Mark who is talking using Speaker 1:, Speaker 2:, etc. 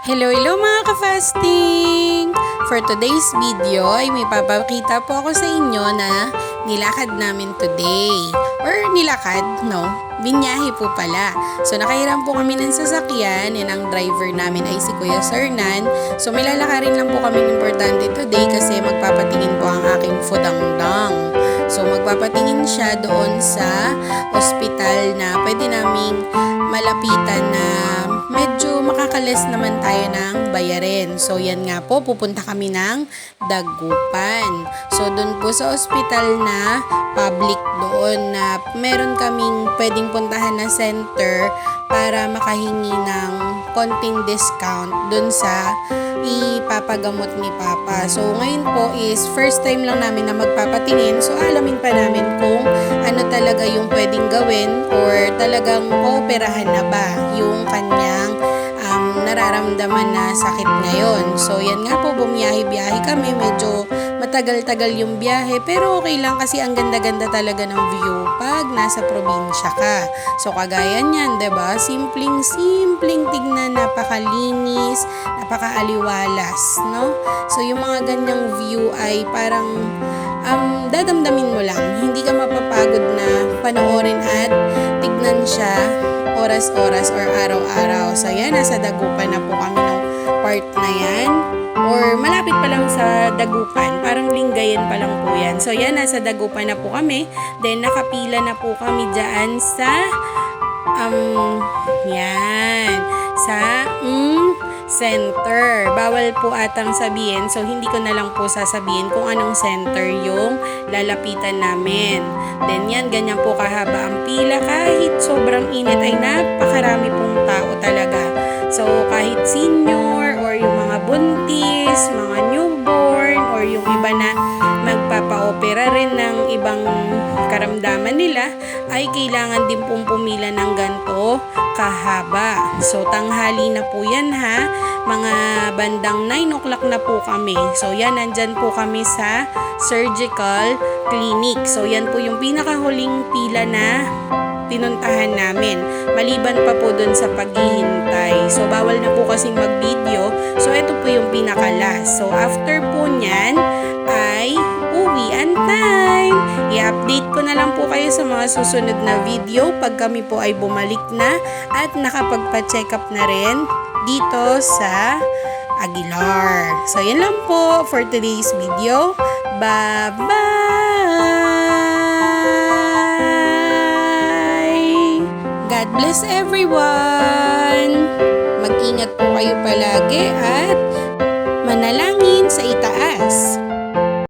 Speaker 1: Hello mga ka-fasting! For today's video ay may papakita po ako sa inyo na nilakad namin today. Or nilakad, no? Binyahe po pala. So nakahiram po kami ng sasakyan and ang driver namin ay si Kuya Sernan. So may lalakarin lang po kami importante today kasi magpapatingin po ang aking fudangdang. So magpapatingin siya doon sa hospital na pwede naming malapitan na medyo makakalas naman tayo ng bayarin. So yan nga po, pupunta kami ng Dagupan. So doon po sa hospital na public doon na meron kaming pwedeng puntahan na center para makahingi ng konting discount doon sa ipapagamot ni Papa. So ngayon po is first time lang namin na magpapatingin. So alamin pa namin kung ano talaga yung pwedeng gawin or talagang pooperahan na ba yung kanyang nararamdaman na sakit ngayon. So yan nga po, bumiyahe-biyahe kami. Medyo matagal-tagal yung biyahe pero okay lang kasi ang ganda-ganda talaga ng view pag nasa probinsya ka. So kagaya niyan, 'di ba? Simpleng tignan, napakalinis, napakaaliwalas, no? So yung mga ganyang view ay parang dadamdamin mo lang. Hindi ka mapapagod na panoorin at tignan siya oras-oras or araw-araw. So yan, nasa Dagupan na po kami ng part na yan. Or malapit pa lang sa Dagupan. Parang Lingayen pa lang po yan. So yan, nasa Dagupan na po kami. Then nakapila na po kami dyan sa center. Bawal po atang sabihin. So hindi ko na lang po sasabihin kung anong center yung lalapitan namin. Then yan, ganyan po kahaba ang pila. Kahit sobrang init ay napakarami pong tao talaga. So kahit senior or yung mga buntis, mga newborn or yung iba na magpapa-opera rin ng ibang karamdaman nila ay kailangan din pong pumila ng ganito kahaba. So tanghali na po yan ha. Mga bandang 9 o'clock na po kami. So yan, nandyan po kami sa surgical clinic. So yan po yung pinakahuling pila na pinuntahan namin. Maliban pa po dun sa paghihintay. So bawal na po kasing mag-video. So ito po yung pinakalas. So after po nyan ay uwian time. I-update ko na lang po kayo sa mga susunod na video pag kami po ay bumalik na at nakapagpa-check up na rin dito sa Aguilar. So yan lang po for today's video. Bye-bye! God bless everyone! Mag-ingat po kayo palagi at